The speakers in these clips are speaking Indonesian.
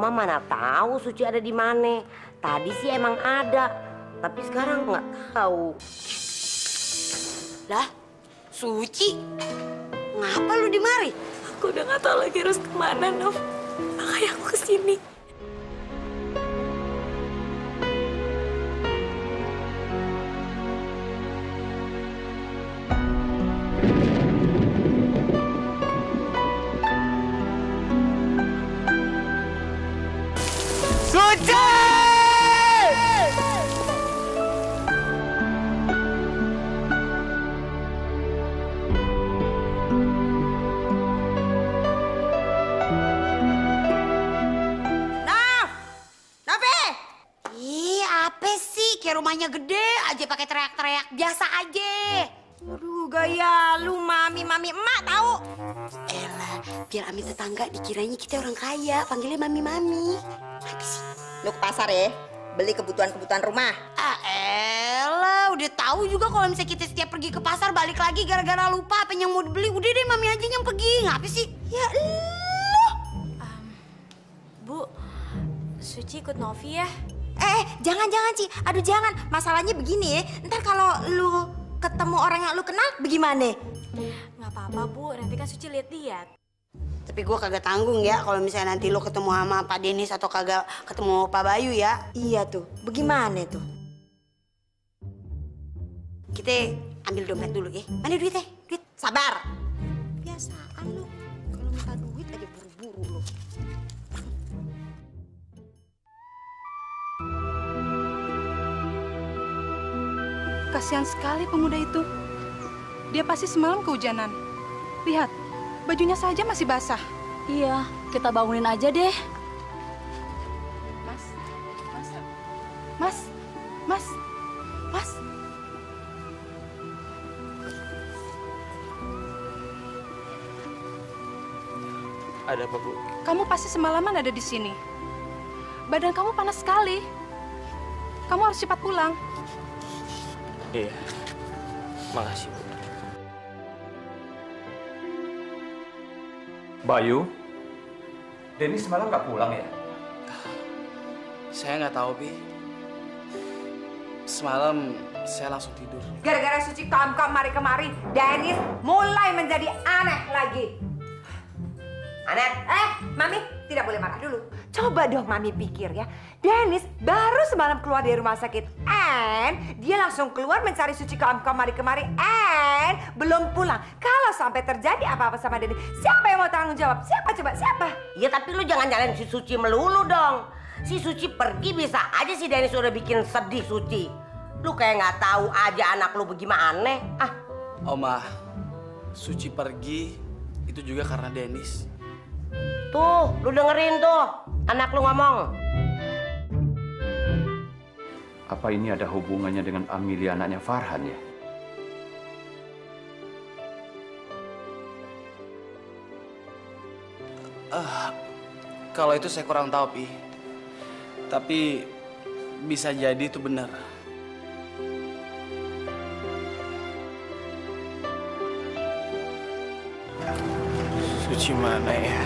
Oma mana tahu Suci ada di mana. Tadi sih emang ada, tapi sekarang nggak tahu. Lah, Suci, ngapa lu di mari? Aku udah nggak tahu lagi harus kemana, Nov. Makanya aku kesini. Suci! Kayak rumahnya gede aja pakai teriak-teriak biasa aja. Aduh, gaya lu mami emak tahu. Elah, biar Ami tetangga dikiranya kita orang kaya, panggilnya mami. Apa sih? Lu ke pasar ya, beli kebutuhan rumah. Ah elah, udah tahu juga kalau misalnya kita setiap pergi ke pasar balik lagi gara-gara lupa apa yang mau dibeli. Udah deh mami aja yang pergi, ngapa sih? Ya lu. Bu, Suci ikut Novi ya? Jangan Ci. Aduh jangan. Masalahnya begini ya. Ntar kalau lu ketemu orang yang lu kenal, bagaimana? Nggak apa-apa, Bu. Nanti kan Suci lihat-lihat. Tapi gue kagak tanggung ya kalau misalnya nanti lo ketemu sama Pak Denis atau kagak ketemu Pak Bayu ya. Iya tuh. Bagaimana tuh? Kita ambil dompet dulu ya. Mana duitnya? Duit. Sabar. Biasaan lu. Kalau minta duit aja buru-buru lu. Kasihan sekali pemuda itu. Dia pasti semalam kehujanan. Lihat, bajunya saja masih basah. Iya, kita bangunin aja deh. Mas. Ada apa, Bu? Kamu pasti semalaman ada di sini. Badan kamu panas sekali. Kamu harus cepat pulang. Iya, makasih, Bu. Bayu, Denny semalam nggak pulang ya? Saya nggak tahu, Bi. Semalam saya langsung tidur. Gara-gara Suci kamari kemari, Dennis mulai menjadi aneh lagi. Aneh? Mami tidak boleh marah dulu. Coba dong Mami pikir ya. Dennis baru semalam keluar dari rumah sakit. And dia langsung keluar mencari Suci kamari and belum pulang. Kalau sampai terjadi apa-apa sama Dennis, siapa yang mau tanggung jawab? Siapa coba? Siapa? Ya tapi lu jangan nyalain si Suci melulu dong. Si Suci pergi bisa aja si Dennis udah bikin sedih Suci. Lu kayak nggak tahu aja anak lu bagaimana. Oma, Suci pergi itu juga karena Dennis. Tuh, lu dengerin tuh anak lu ngomong. Apa ini ada hubungannya dengan Amelia anaknya Farhan ya? Kalau itu saya kurang tahu, Pi. Tapi bisa jadi itu benar. Suci mana ya?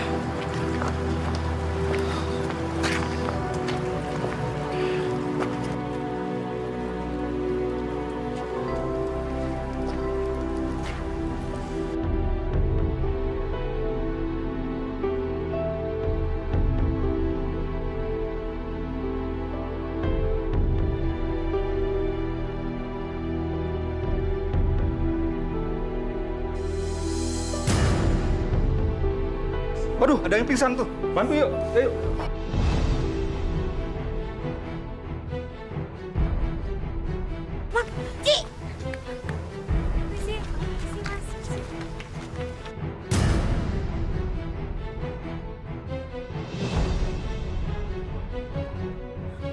Waduh, ada yang pingsan tuh. Bantu yuk, ayo.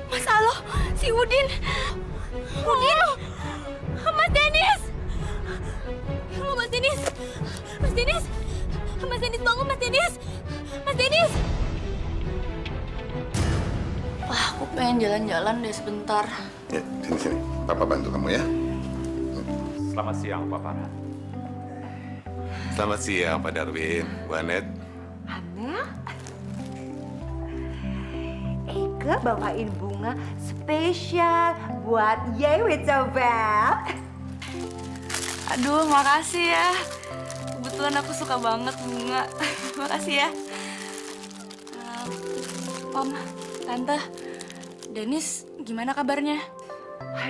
Mas Alo, si Udin. Mas Denis. Halo, Mas Denis. Mas Denis. Mas Denis, bangun, Mas Denis. Mas Denis. Wah, aku pengen jalan-jalan deh sebentar. Ya, sini. Papa bantu kamu ya. Selamat siang, Pak Farhan. Selamat siang, Pak Darwin. Bu Anet. Aneh? juga bawain bunga spesial buat Yewi Cobel. Aduh, makasih ya. Kebetulan aku suka banget bunga. Makasih ya. Om, Tante, Dennis gimana kabarnya?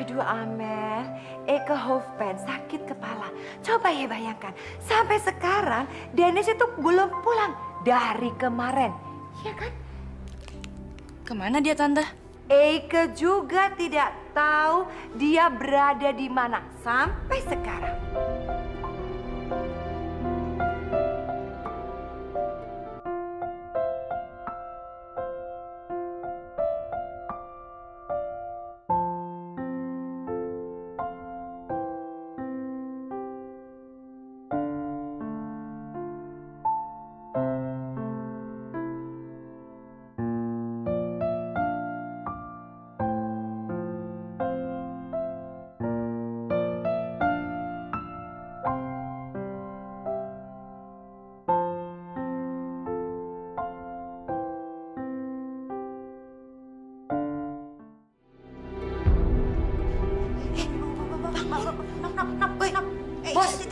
Aduh Amel, Eke Hofpen sakit kepala. Coba ya bayangkan, sampai sekarang Dennis itu belum pulang dari kemarin. Iya kan? Kemana dia, Tante? Eke juga tidak tahu dia berada di mana sampai sekarang. Bos. Bos. Oh,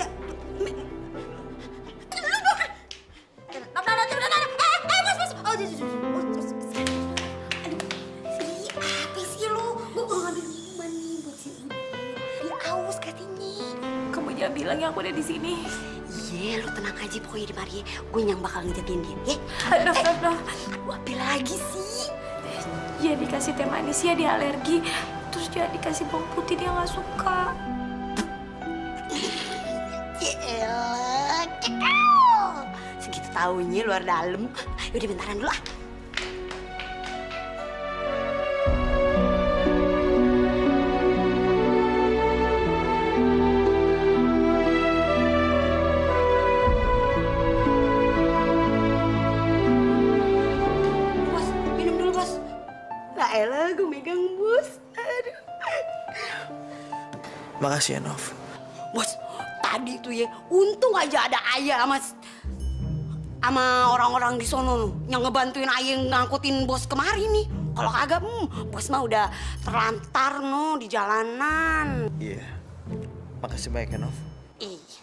apa sih lu? Gue mau ngambil minuman nih buat si ibu. Dia aus katanya. Kamu jangan bilang ya aku ada di sini. Iya, lu tenang aja pokoknya di mari. Gue yang bakal ngejagain dia, ya. Aduh. Apa lagi sih? Ya dikasih teh manis ya dia alergi. Terus jangan dikasih bawang putih dia nggak suka. Yelah, cekal. Segitu taunya luar dalam. Yaudah bentaran dulu ah. Bos, minum dulu bos. Lah elah, gue megang bos. Aduh. Makasih ya, Nov. Bos, tadi tuh ya, untung aja ada Ayah sama orang-orang di sono loh, yang ngebantuin Ayah ngangkutin bos kemari nih. Kalau kagak, bos mah udah terlantar no di jalanan. Iya. Makasih banyak ya, Nov. Iya.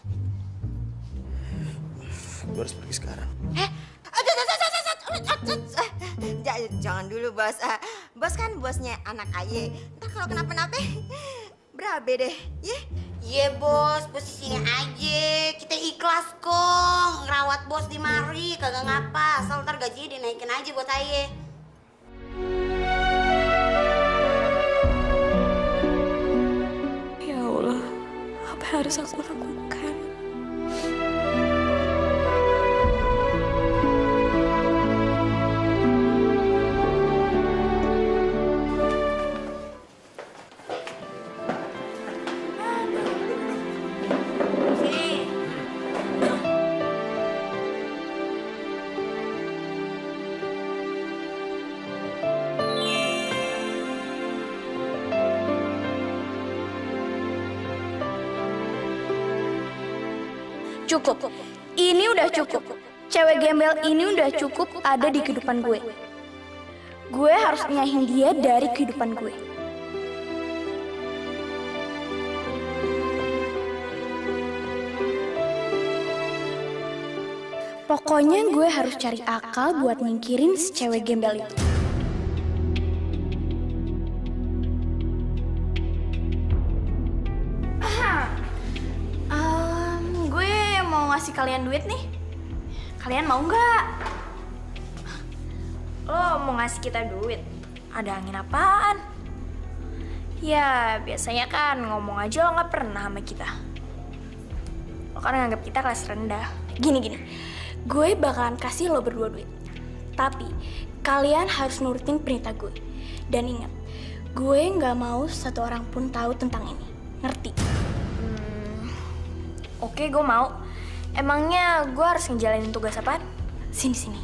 Gue harus pergi sekarang. Jangan dulu, Bos. Bos kan bosnya anak Aye. Ntar kalau kenapa-napa, berabe deh, ya? Iya bos di sini aja. Kita ikhlas kok ngerawat bos di mari, kagak ngapa. Asal ntar gajinya dinaikin aja buat Ayah. Ya Allah, apa yang harus aku lakukan? Cukup. Ini udah cukup. Cewek gembel ini udah cukup ada di kehidupan gue. Gue harus nyahin dia dari kehidupan gue. Pokoknya gue harus cari akal buat nyingkirin si cewek gembel itu. Ngasih kalian duit nih. Kalian mau nggak? Lo mau ngasih kita duit? Ada angin apaan? Ya biasanya kan ngomong aja lo nggak pernah sama kita. Lo kan nganggap kita kelas rendah. Gini. Gue bakalan kasih lo berdua duit. Tapi kalian harus nurutin perintah gue. Dan ingat, gue nggak mau satu orang pun tahu tentang ini. Ngerti? Oke, gue mau. Emangnya gue harus ngejalanin tugas apaan? Sini.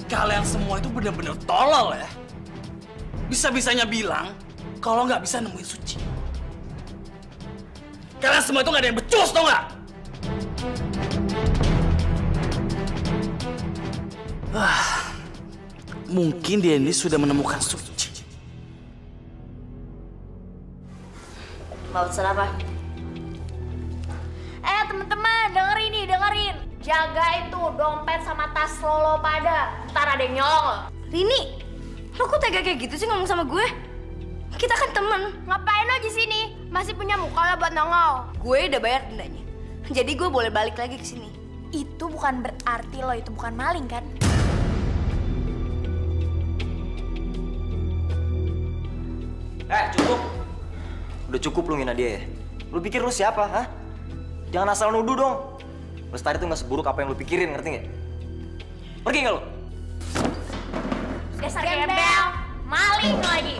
Kalian semua itu bener-bener tolol ya. Bisa-bisanya bilang kalau nggak bisa nemuin Suci. Kalian semua itu nggak ada yang becus, tau nggak? Mungkin Dennis sudah menemukan Suci. Mau pesan apa? Teman-teman, dengerin. Jaga itu dompet sama tas lo pada. Ntar ada yang nyolong. Rini, lo kok tega kayak gitu sih ngomong sama gue? Kita kan temen. Ngapain lo di sini? Masih punya muka lo buat nongol. Gue udah bayar dendanya. Jadi gue boleh balik lagi ke sini. Itu bukan berarti lo itu bukan maling kan? Cukup. Udah cukup lu ngina dia ya. Lu pikir lu siapa, hah? Jangan asal nuduh dong. Lestari tuh gak seburuk apa yang lu pikirin, ngerti nggak? Pergi nggak lu? Dasar gembel, maling lagi.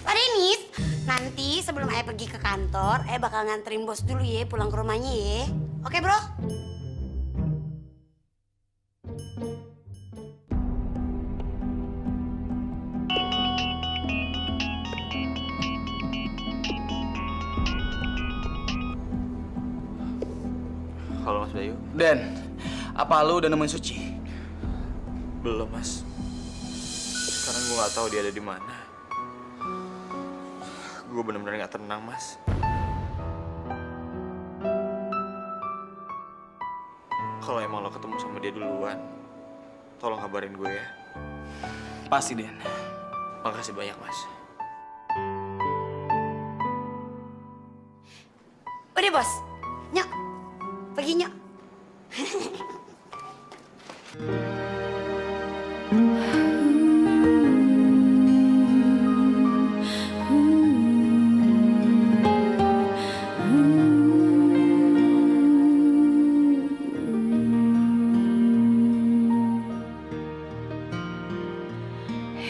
Pak Dennis, nanti sebelum Ayah pergi ke kantor, Ayah bakal nganterin bos dulu ya pulang ke rumahnya ya. Oke bro? Halo Mas Bayu. Den, apa lu udah nemuin Suci? Belum Mas. Sekarang gue nggak tahu dia ada di mana. Gue bener-bener nggak tenang Mas. Kalau emang lo ketemu sama dia duluan, tolong kabarin gue ya. Pasti Den. Makasih banyak Mas. Udah bos, nyok, pergi nyok.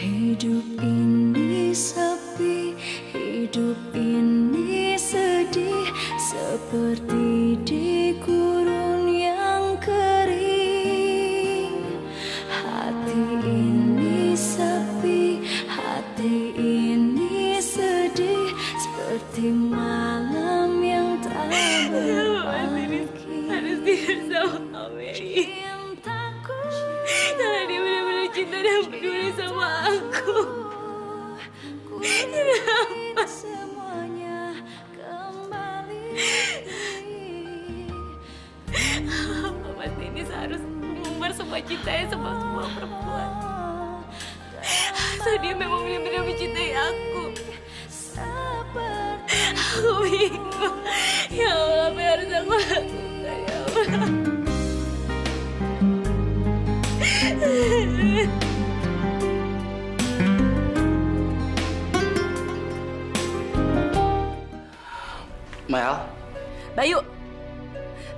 Hidup ini sepi, hidup ini sedih, seperti di gurun yang kering. Hati ini sepi, hati ini sedih, seperti malam yang tak berpagi. Harus tidur sama Mary. Karena dia benar-benar cinta dan peduli sama aku. Kenapa? Semuanya kembali. Mas Dennis harus mengumbar semua cintanya sama semua perempuan. So dia memang benar-benar mencintai aku. Aku bingung. Ya Allah, apa yang harus aku lakukan ya Allah. Mel. Bayu,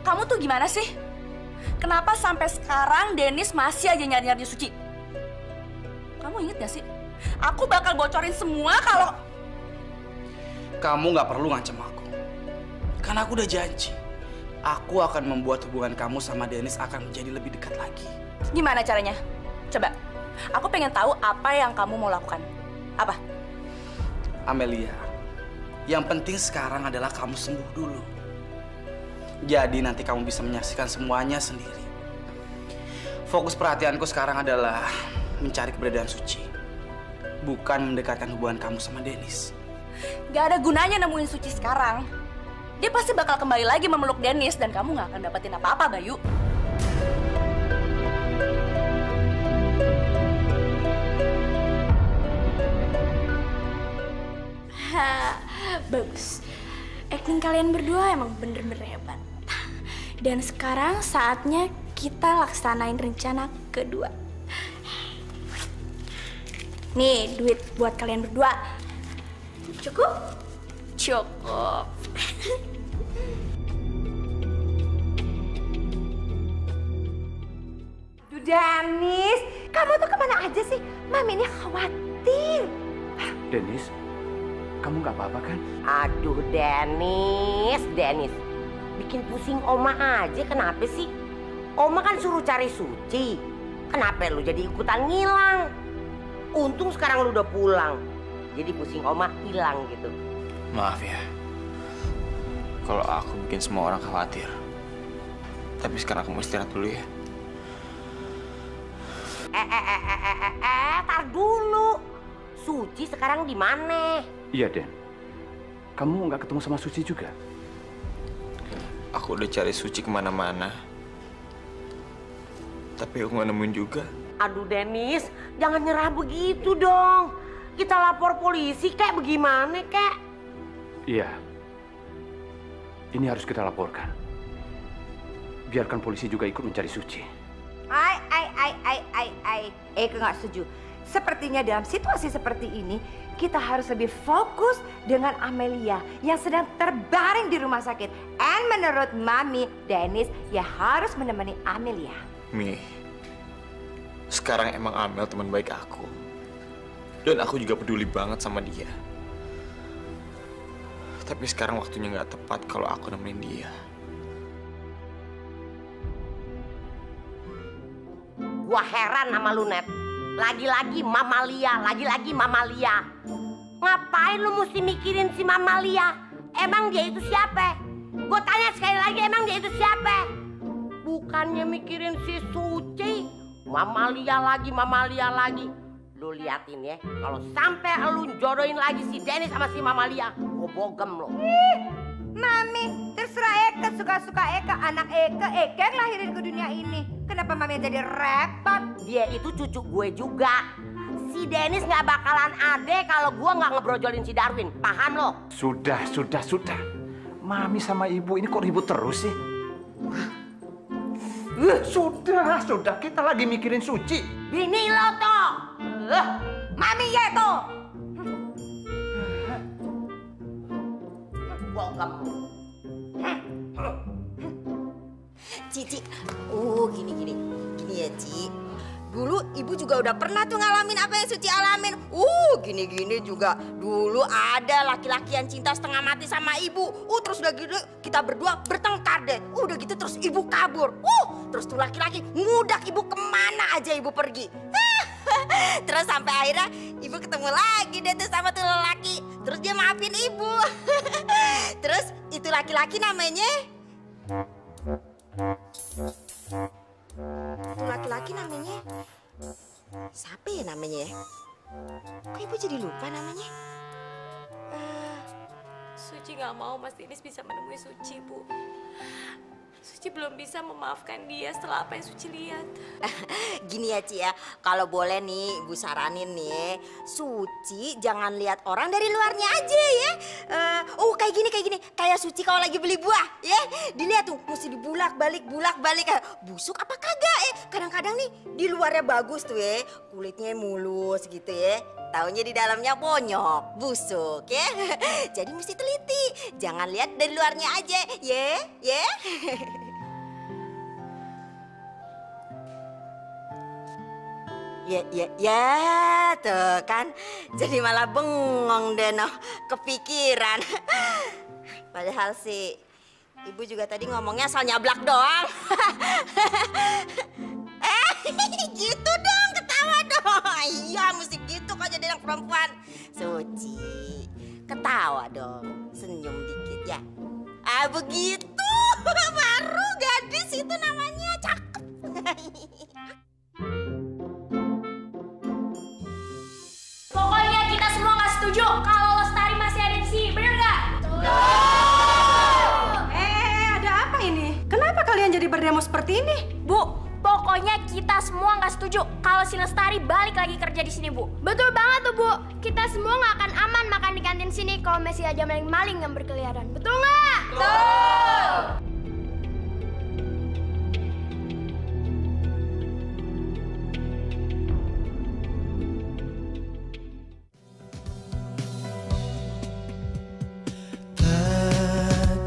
kamu tuh gimana sih? Kenapa sampai sekarang Dennis masih aja nyari-nyari Suci? Kamu inget gak sih? Aku bakal bocorin semua kalau... Kamu nggak perlu ngancam aku. Karena aku udah janji. Aku akan membuat hubungan kamu sama Dennis akan menjadi lebih dekat lagi. Gimana caranya? Coba, aku pengen tahu apa yang kamu mau lakukan. Apa? Amelia, yang penting sekarang adalah kamu sembuh dulu. Jadi nanti kamu bisa menyaksikan semuanya sendiri. Fokus perhatianku sekarang adalah mencari keberadaan Suci. Bukan mendekatkan hubungan kamu sama Dennis. Gak ada gunanya nemuin Suci sekarang. Dia pasti bakal kembali lagi memeluk Dennis dan kamu gak akan dapetin apa-apa, Bayu. Bagus. Acting kalian berdua emang bener-bener hebat. Dan sekarang saatnya kita laksanain rencana kedua. Nih, duit buat kalian berdua. Cukup? Cukup. Dennis, kamu tuh kemana aja sih? Mami ini khawatir. Dennis, kamu nggak apa-apa kan? Aduh Dennis. Bikin pusing Oma aja, kenapa sih? Oma kan suruh cari Suci. Kenapa lu jadi ikutan ngilang? Untung sekarang lu udah pulang. Jadi pusing Oma hilang gitu. Maaf ya. kalau aku bikin semua orang khawatir. Tapi sekarang kamu istirahat dulu ya. Tar dulu. Suci sekarang di mana? Iya, Den. Kamu nggak ketemu sama Suci juga? Aku udah cari Suci kemana-mana. Tapi aku nggak nemuin juga. Aduh Dennis, jangan nyerah begitu dong. Kita lapor polisi kayak bagaimana kek? Iya. Ini harus kita laporkan. Biarkan polisi juga ikut mencari Suci. Eka nggak setuju. Sepertinya dalam situasi seperti ini, kita harus lebih fokus dengan Amelia yang sedang terbaring di rumah sakit. And menurut Mami, Dennis ya harus menemani Amelia. Mi, sekarang emang Amel teman baik aku. Dan aku juga peduli banget sama dia. Tapi sekarang waktunya nggak tepat kalau aku nemenin dia. Gua heran sama lu, Net. Lagi-lagi Mamalia, lagi-lagi Mamalia. Ngapain lu mesti mikirin si Mamalia? Emang dia itu siapa? Gue tanya sekali lagi, emang dia itu siapa? Bukannya mikirin si Suci, Mamalia lagi. Lu liatin ya, kalau sampai lu jodohin lagi si Dennis sama si Mamalia, gue bogem lo. Mami, terserah Eka, suka-suka Eka, anak Eka yang lahirin ke dunia ini. Kenapa Mami jadi repot? Dia itu cucu gue juga. Si Dennis nggak bakalan ade kalau gue nggak ngebrojolin si Darwin. Paham lo? Sudah. Mami sama ibu ini kok ribut terus sih? Sudah. Kita lagi mikirin Suci. Bini lo toh. Mami ya tuh. Cici, gini ya Ci. Dulu ibu juga udah pernah tuh ngalamin apa yang Suci alamin. Gini juga. Dulu ada laki-laki yang cinta setengah mati sama ibu. Terus udah gitu kita berdua bertengkar deh. Udah gitu terus ibu kabur. Terus tuh laki-laki ngudak ibu kemana aja ibu pergi. Terus sampai akhirnya ibu ketemu lagi deh tuh sama tuh lelaki. Terus dia maafin ibu. Terus itu laki-laki namanya... Itu laki-laki namanya... Siapa ya namanya ya? Kok ibu jadi lupa namanya? Suci nggak mau Mas Dennis bisa menemui Suci, Bu. Suci belum bisa memaafkan dia setelah apa yang Suci lihat. Gini ya Ci ya, kalau boleh nih Ibu saranin nih, Suci jangan lihat orang dari luarnya aja ya. Kayak gini, kayak Suci kalau lagi beli buah ya, dilihat tuh mesti dibulak-balik. Busuk apa kagak ya? Kadang-kadang nih di luarnya bagus tuh ya, kulitnya mulus gitu ya. Taunya di dalamnya bonyok, busuk ya. Jadi mesti teliti, jangan lihat dari luarnya aja ya. Ya, tuh kan. Jadi malah bengong deh noh, kepikiran. Padahal sih ibu juga tadi ngomongnya asal nyablak doang. Gitu dong, ketawa dong. Iya, mesti gitu kalau jadi anak perempuan. Suci, ketawa dong, senyum dikit ya. Begitu, baru gadis itu namanya cakep. Pokoknya kita semua nggak setuju kalau Lestari masih ada di sini, bener nggak? Ada apa ini? Kenapa kalian jadi berdemo seperti ini? Bu, pokoknya kita semua nggak setuju kalau si Lestari balik lagi kerja di sini, Bu. Betul banget tuh, Bu. Kita semua nggak akan aman makan di kantin sini kalau masih ada maling-maling yang berkeliaran. Betul nggak? Betul!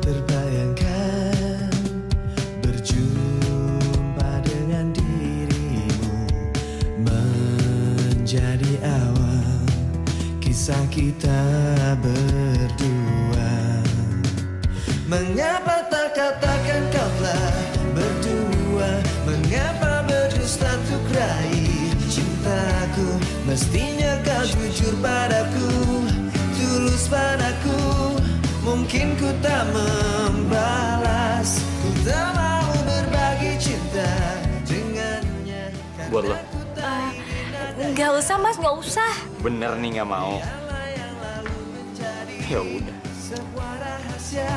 Terbayangkan berjumpa dengan dirimu, menjadi awal kisah kita berdua. Mengapa tak katakan kau telah berdua? Mengapa berdusta untuk raih cintaku? Mestinya kau jujur padaku, tulus padaku. Mungkin ku tak buat lo. Nggak usah mas, nggak usah. Bener nih nggak mau. Ya udah. Sebuah rahasia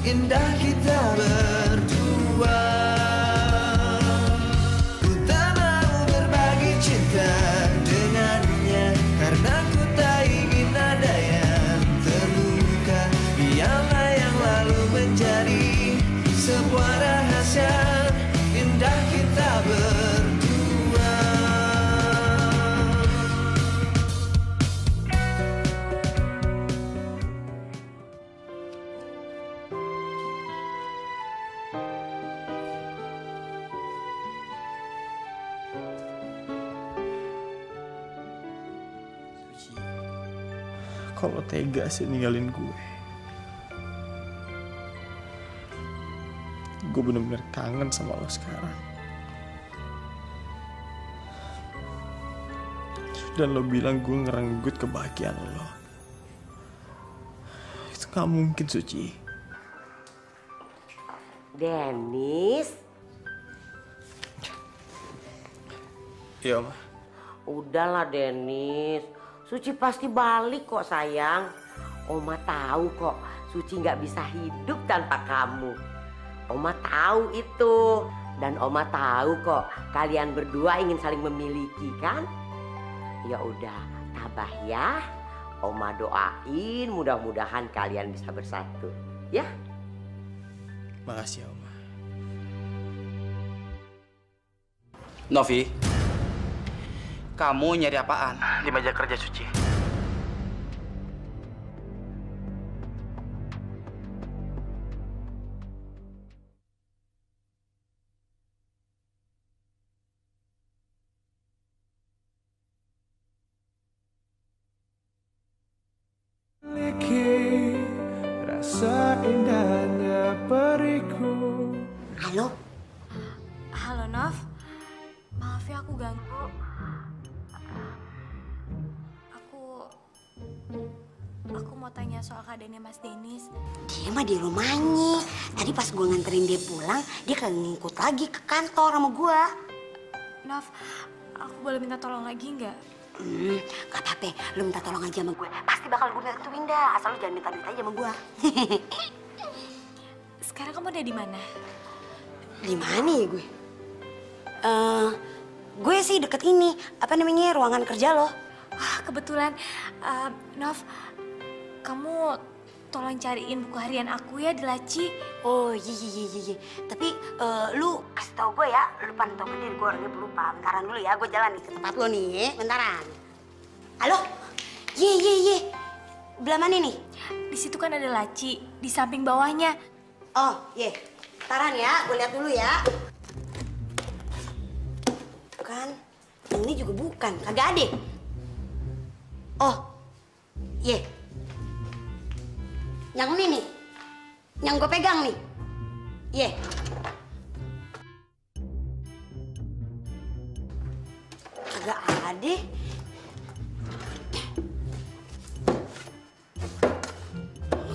indah kita berdua. Ku tak mau berbagi cinta dengannya, karena ku tak ingin ada yang terluka. Biarlah yang lalu menjadi sebuah rahasia indah kita berdua. Kalau tega sih ninggalin gue. Gue bener-bener kangen sama lo sekarang. Dan lo bilang gue ngerenggut kebahagiaan lo. Itu gak mungkin, Suci. Dennis. Iya, Ma. Udahlah, Dennis. Suci pasti balik kok, sayang. Oma tahu kok, Suci nggak bisa hidup tanpa kamu. Oma tahu itu. Dan Oma tahu kok, kalian berdua ingin saling memiliki, kan? Ya udah, tabah ya. Oma doain mudah-mudahan kalian bisa bersatu. Ya? Makasih, Oma. Novi, kamu nyari apaan di meja kerja Suci? Rasa indahnya periku. Halo? Halo, Nov. Maaf ya aku ganggu. Aku mau tanya soal keadaannya Mas Dennis. Dia mah di rumahnya. Tadi pas gue nganterin dia pulang, dia kagak ngikut lagi ke kantor sama gue. Nov, aku boleh minta tolong lagi nggak? Gak apa-apa, lu minta tolong aja sama gue. Pasti bakal gue bantuin dah, asal lu jangan minta duit aja sama gue. Sekarang kamu ada di mana? Di mana ya gue? Gue sih deket ini, apa namanya, ruangan kerja lo. Wah, kebetulan, Nov, kamu tolong cariin buku harian aku ya di laci. Oh iya. Tapi lu kasih tau gue ya, lu pantau ke diri, gue orangnya pelupa. Bentaran dulu ya, gue jalan nih ke tempat lu nih, bentaran. Halo? Iya. Belah mana nih? Di situ kan ada laci, di samping bawahnya. Oh iya, bentaran ya, gue lihat dulu ya. Bukan, yang ini juga bukan, kagak ada. Oh, iya. Yang ini nih, yang gue pegang nih. Iya. Kagak ada.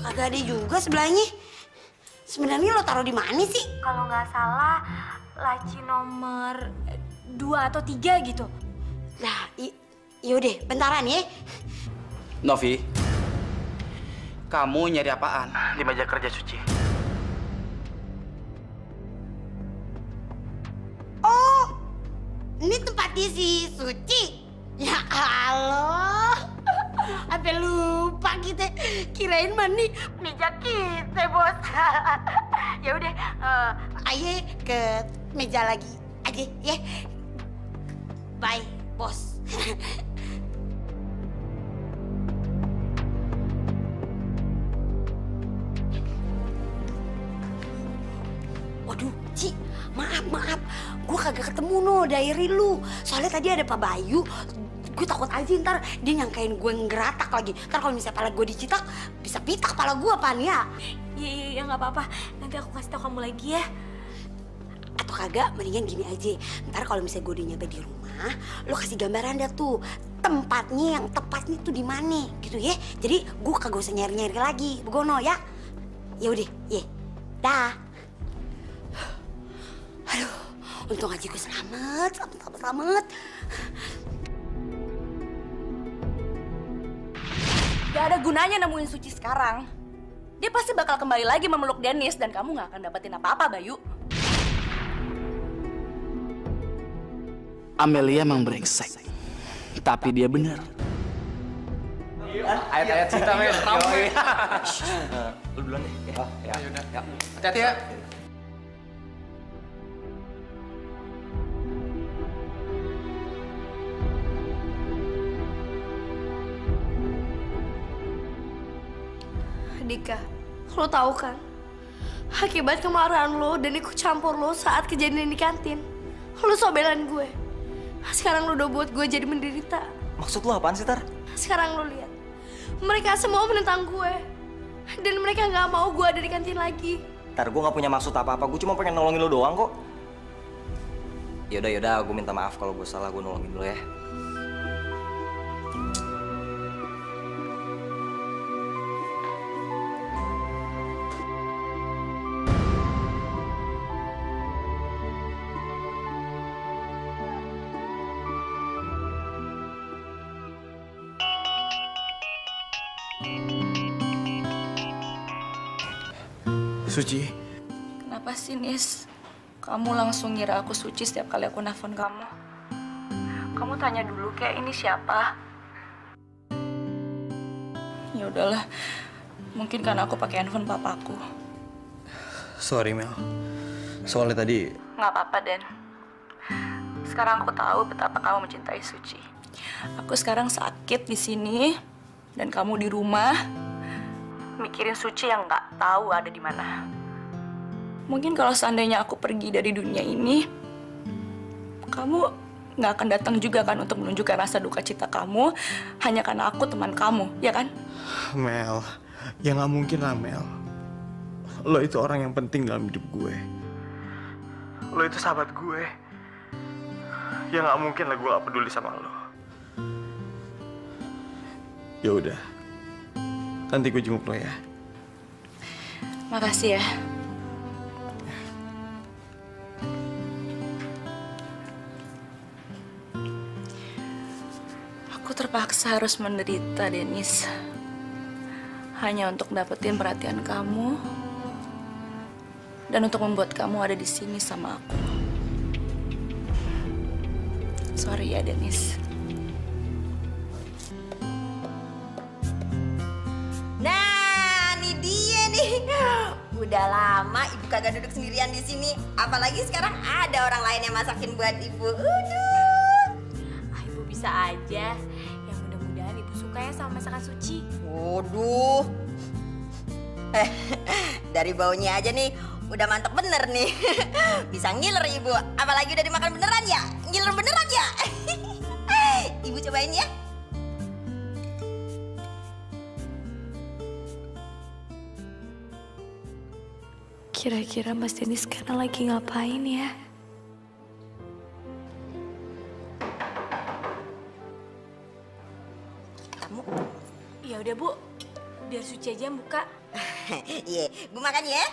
Kagak ada juga sebelahnya. Sebenarnya lo taruh di mana sih? Kalau nggak salah, laci nomor 2 atau 3 gitu. Lah, yaudah, bentaran ya. Novi, kamu nyari apaan di meja kerja Suci? Oh, ini tempatnya si Suci. Ya Allah, sampai lupa kita. Kirain mah nih meja kita, bos. Ya udah, ayo ke meja lagi aja ya. Bye, bos. Waduh, Ci, maaf. Gue kagak ketemu diary lu. Soalnya tadi ada Pak Bayu. Gue takut aja ntar dia nyangkain gue ngeratak lagi. Ntar kalau misalnya pala gue dicitak, bisa pitak pala gue, Pan, ya. Iya, nggak apa-apa. Nanti aku kasih tau kamu lagi ya. Atau kagak, mendingan gini aja. Ntar kalau misalnya gue udah nyampe di rumah, lo kasih gambaran dah tuh. Tempatnya yang tepatnya tuh di mana, gitu ya. Jadi gue kagak usah nyari-nyari lagi, begono ya. Ya udah, ya. Dah. Aduh, Untung aja gue selamat. Gak ada gunanya nemuin Suci sekarang. Dia pasti bakal kembali lagi memeluk Dennis dan kamu gak akan dapetin apa-apa, Bayu. Amelia emang brengsek, tapi dia bener. Ayat-ayat cinta, Mel. Lu duluan deh. Oh, ya. Hati-hati ya. Dika, lo tahu kan? Akibat kemarahan lo dan ikut campur lo saat kejadian di kantin, lo belain gue. Sekarang lo udah buat gue jadi menderita. Maksud lu apaan sih, Tar? Sekarang lo lihat, mereka semua menentang gue. Dan mereka nggak mau gue ada di kantin lagi. Tar, gue gak punya maksud apa-apa. Gue cuma pengen nolongin lo doang kok. Yaudah, gue minta maaf kalau gue salah. Gue nolongin lo ya. Suci. Kenapa sih, Nis? Kamu langsung ngira aku Suci setiap kali aku nelfon kamu. Kamu tanya dulu kayak ini siapa? Ya udahlah. Mungkin karena aku pakai handphone papaku. Sorry, Mel. Soalnya tadi... Nggak apa-apa, Den. Sekarang aku tahu betapa kamu mencintai Suci. Aku sekarang sakit di sini dan kamu di rumah mikirin Suci yang nggak tahu ada di mana. Mungkin kalau seandainya aku pergi dari dunia ini, kamu nggak akan datang juga kan untuk menunjukkan rasa duka cita kamu hanya karena aku teman kamu, ya kan? Mel, ya nggak mungkin lah, Mel. Lo itu orang yang penting dalam hidup gue. Lo itu sahabat gue. Ya nggak mungkin lah gue gak peduli sama lo. Ya udah, nanti gue jenguk lo ya. Makasih ya. Aku terpaksa harus menderita, Dennis. Hanya untuk dapetin perhatian kamu dan untuk membuat kamu ada di sini sama aku. Sorry ya, Dennis. Nah, ini dia nih. Udah lama ibu kagak duduk sendirian di sini. Apalagi sekarang ada orang lain yang masakin buat ibu. Ibu bisa aja. Yang mudah-mudahan ibu suka ya sama masakan Suci. Waduh. Dari baunya aja nih udah mantep bener nih. Bisa ngiler ibu. Apalagi udah dimakan beneran ya. Ngiler beneran ya. Ibu cobain ya. Kira-kira Mas Dennis sekarang lagi ngapain ya? Kamu? Ya udah, Bu. Biar Suci aja yang buka. Iya, Bu makan ya.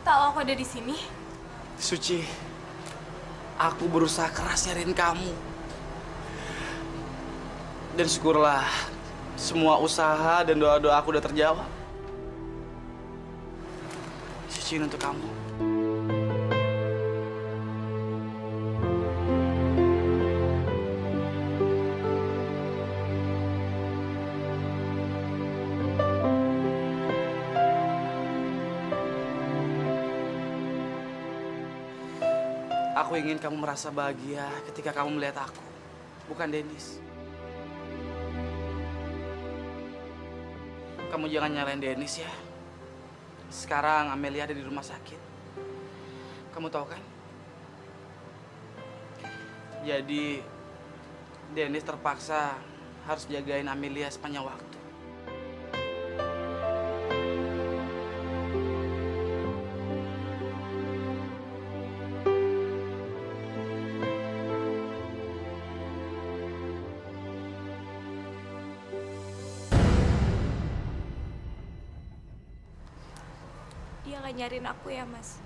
Tahu aku ada di sini? Suci, aku berusaha keras nyariin kamu. Dan syukurlah, semua usaha dan doa-doa aku udah terjawab. Suci, ini untuk kamu. Aku ingin kamu merasa bahagia ketika kamu melihat aku, bukan Dennis. Kamu jangan nyalain Dennis ya. Sekarang Amelia ada di rumah sakit. Kamu tahu kan? Jadi Dennis terpaksa harus jagain Amelia sepanjang waktu. nggak nyariin aku ya, Mas?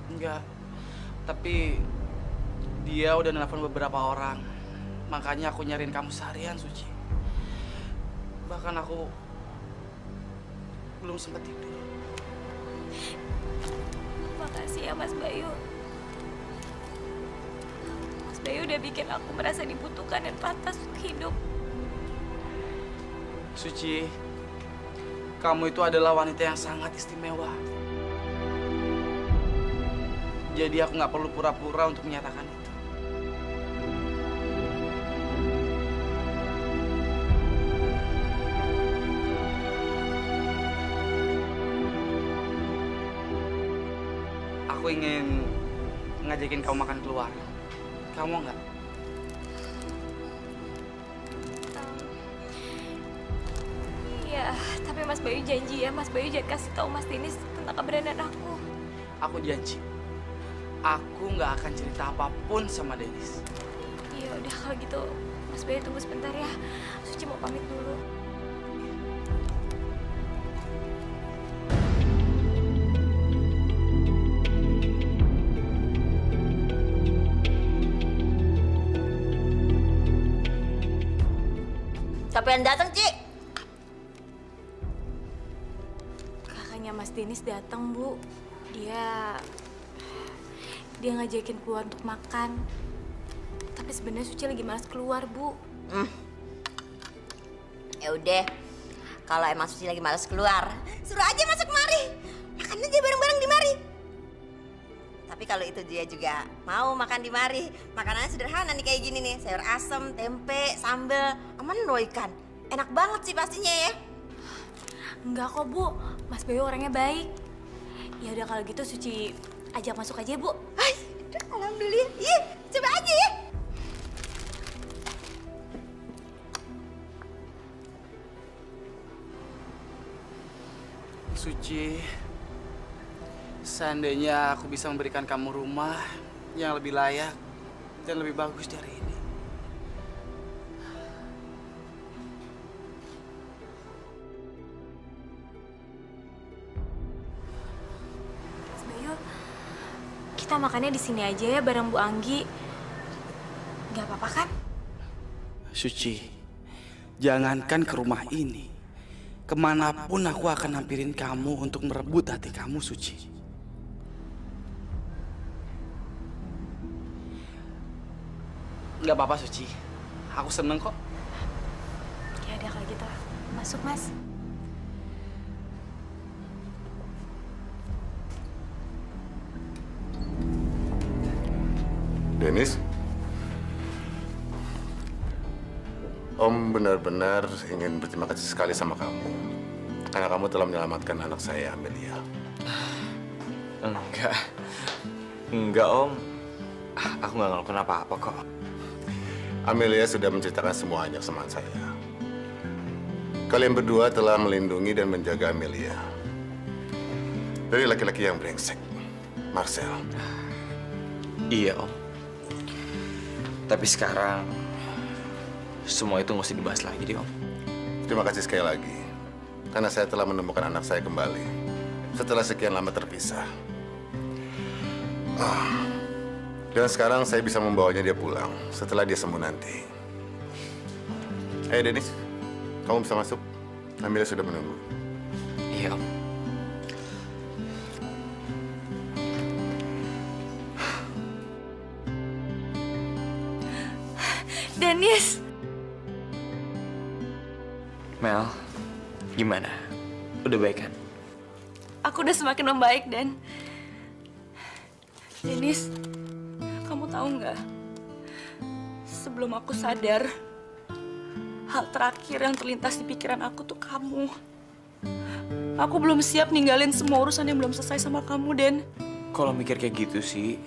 Enggak. Tapi dia udah nelfon beberapa orang. Makanya aku nyariin kamu seharian, Suci. Bahkan aku belum sempat tidur. Makasih ya, Mas Bayu. Mas Bayu udah bikin aku merasa dibutuhkan dan pantas untuk hidup. Suci, kamu itu adalah wanita yang sangat istimewa. Jadi aku nggak perlu pura-pura untuk menyatakan itu. Aku ingin ngajakin kamu makan keluar. Kamu nggak? Ya, tapi Mas Bayu janji ya, Mas Bayu jangan kasih tahu Mas Denis tentang keberadaan aku. Aku janji. Aku nggak akan cerita apapun sama Denis. Iya udah kalau gitu, Mas Bayu tunggu sebentar ya. Suci mau pamit dulu. Siapa yang datang, Ci? Kakaknya Mas Denis datang, Bu. Dia ngajakin keluar untuk makan. Tapi sebenarnya Suci lagi malas keluar, Bu. Ya udah, kalau emang Suci lagi malas keluar, suruh aja masuk mari. Makan aja bareng-bareng di mari. Tapi kalau itu dia juga mau makan di mari, makanannya sederhana nih kayak gini nih, sayur asem, tempe, sambal, aman loh ikan. Enak banget sih pastinya ya. Enggak kok, Bu. Mas Bayu orangnya baik. Ya udah kalau gitu Suci ajak masuk aja, Bu. Alhamdulillah. Iya, coba aja ya. Suci, seandainya aku bisa memberikan kamu rumah yang lebih layak dan lebih bagus dari ini. Mas Bayu, kita makannya di sini aja ya bareng Bu Anggi. Gak apa-apa kan? Suci, jangankan ke rumah ini. Kemanapun aku akan hampirin kamu untuk merebut hati kamu, Suci. Gak apa-apa, Suci. Aku seneng kok. Ya udah kalau gitu, masuk Mas. Denis, Om benar-benar ingin berterima kasih sekali sama kamu. Karena kamu telah menyelamatkan anak saya, Amelia. Enggak Om. Aku nggak ngelakuin apa-apa kok. Amelia sudah menceritakan semuanya sama saya. Kalian berdua telah melindungi dan menjaga Amelia dari laki-laki yang brengsek, Marcel. Iya Om. Tapi sekarang semua itu nggak usah dibahas lagi deh Om. Terima kasih sekali lagi. Karena saya telah menemukan anak saya kembali setelah sekian lama terpisah. Dan sekarang saya bisa membawanya dia pulang setelah dia sembuh nanti. Denis, kamu bisa masuk. Amelia sudah menunggu. Iya Om. Denis. Mel, gimana? Udah baik kan? Aku udah semakin membaik, Dan. Denis, kamu tahu nggak? Sebelum aku sadar, hal terakhir yang terlintas di pikiran aku tuh kamu. Aku belum siap ninggalin semua urusan yang belum selesai sama kamu, Den. Kalau mikir kayak gitu sih,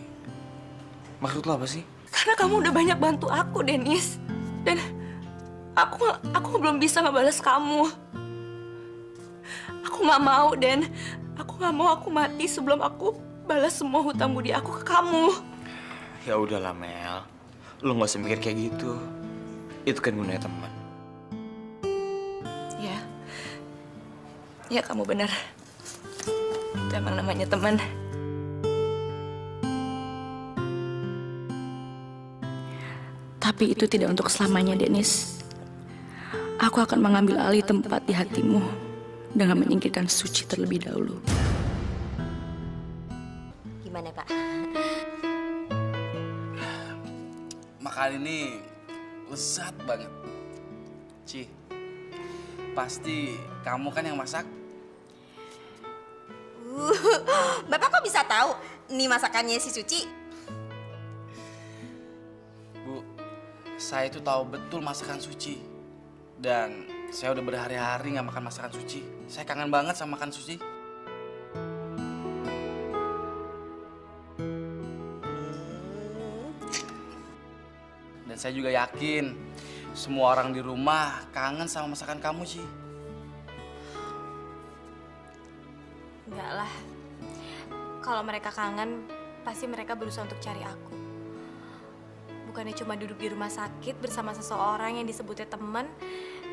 maksud lo apa sih? Karena kamu udah banyak bantu aku, Denis. Dan aku belum bisa ngebales kamu. Aku nggak mau, Den. Aku nggak mau aku mati sebelum aku balas semua hutang budi aku ke kamu. Ya udahlah Mel, lo nggak usah mikir kayak gitu. Itu kan gunanya teman. Ya, kamu benar. Itu emang namanya teman. Tapi itu tidak untuk selamanya, Dennis. Aku akan mengambil alih tempat di hatimu dengan menyingkirkan Suci terlebih dahulu. Gimana, Pak? Makan ini lezat banget. Ci, pasti kamu kan yang masak? Bapak kok bisa tahu ini masakannya si Suci? Bu, saya itu tahu betul masakan Suci. Dan saya udah berhari-hari nggak makan masakan Suci. Saya kangen banget sama makan Suci. Dan saya juga yakin semua orang di rumah kangen sama masakan kamu, Ci. Enggak lah. Kalau mereka kangen, pasti mereka berusaha untuk cari aku. Bukannya cuma duduk di rumah sakit bersama seseorang yang disebutnya teman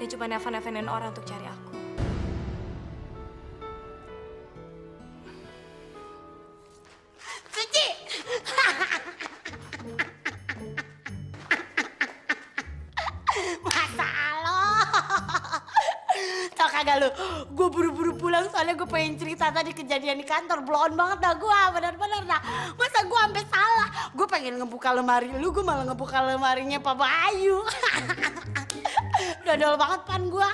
dan cuma nelfon-nelfonin orang untuk cari aku. Suci! Masa lo? Tau kagak lu, gue buru-buru pulang soalnya gue pengen cerita tadi kejadian di kantor. Blown banget dah gue, bener-bener dah. Masa gue sampai salah? Gue pengen ngebuka lemari lu, gue malah ngebuka lemarinya Pak Bayu. Dodol banget pan gue.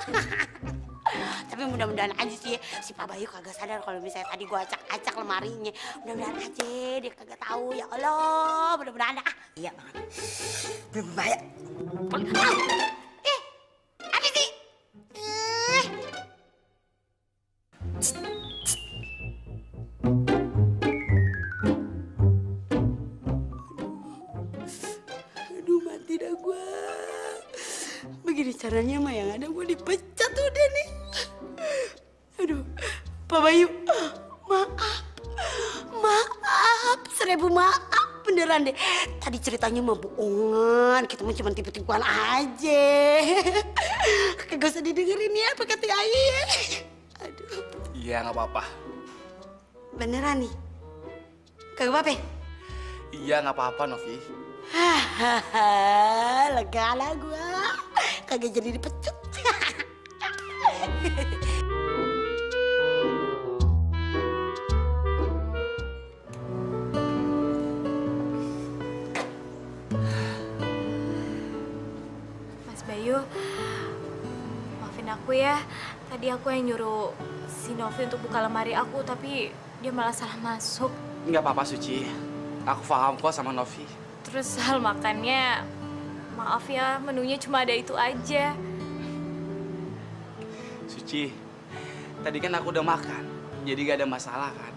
Tapi mudah-mudahan aja sih si Pak Bayu kagak sadar kalau misalnya tadi gue acak-acak lemarinya. Mudah-mudahan aja dia kagak tahu. Ya Allah, mudah-mudahan dah. Iya banget. Berbahaya. Apa sih? Aduh, mati dah gue. Begini caranya mah yang ada gue dipecat udah nih. Aduh, Pak Bayu, maaf. Maaf, 1000 maaf. Beneran deh, tadi ceritanya mah bohongan. Kita mah cuma tipu-tipuan aja. Kagak usah didengerin ya, apa kata ayah. Aduh. Iya, nggak apa-apa. Beneran nih? Kagak apa-apa? Iya, nggak apa-apa, Novi. Hahaha, lega lah gua. Kagak jadi dipecut. Mas Bayu, maafin aku ya. Tadi aku yang nyuruh si Novi untuk buka lemari aku, tapi dia malah salah masuk. Nggak apa-apa, Suci. Aku paham kok sama Novi. Terus hal makannya, maaf ya, menunya cuma ada itu aja. Suci, tadi kan aku udah makan, jadi gak ada masalah kan?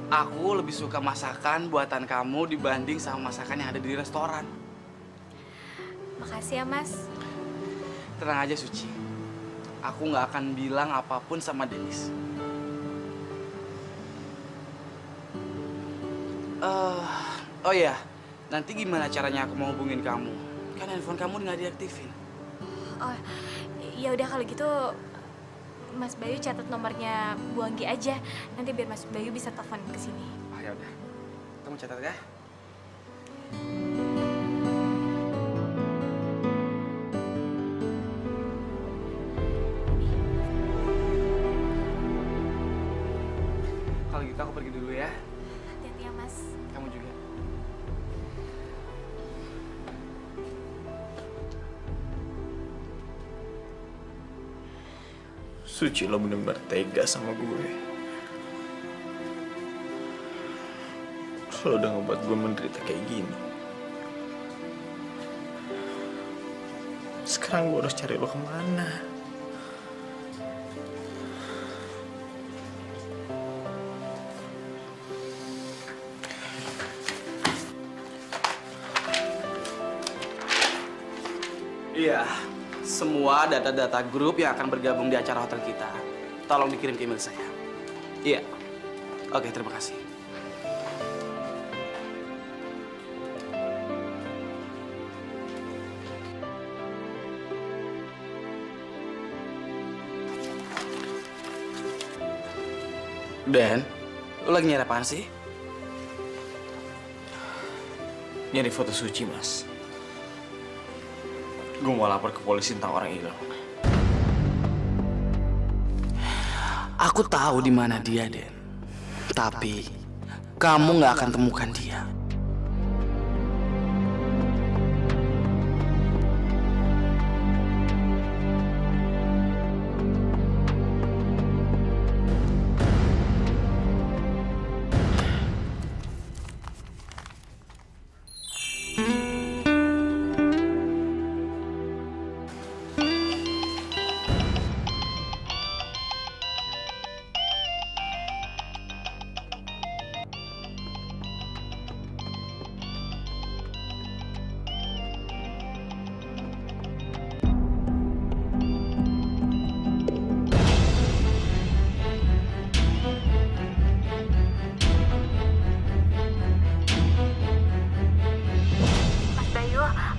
Aku lebih suka masakan buatan kamu dibanding sama masakan yang ada di restoran. Makasih ya, Mas. Tenang aja, Suci. Aku gak akan bilang apapun sama Dennis. Oh iya, nanti gimana caranya aku mau hubungin kamu? Kan handphone kamu nggak diaktifin. Oh, ya udah kalau gitu Mas Bayu catat nomornya Bu Anggi aja. Nanti biar Mas Bayu bisa telepon ke sini. Oh ya udah. Kamu catat ya. Kalau gitu aku pergi dulu ya. Hati-hati ya, Mas. Kamu juga. Suci, lo bener-bener tega sama gue. Lo udah ngebuat gue menderita kayak gini. Sekarang gue harus cari lo kemana? Iya, semua data-data grup yang akan bergabung di acara hotel kita, tolong dikirim ke email saya. Iya. Oke, terima kasih. Dan, lu lagi nyari apaan sih? Nyari foto Suci, Mas. Gue mau lapor ke polisi tentang orang hilang. Aku tahu di mana dia, Den. Tapi kamu nggak akan temukan dia.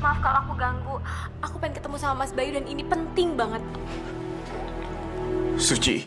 Maaf kalau aku ganggu. Aku pengen ketemu sama Mas Bayu dan ini penting banget. Suci.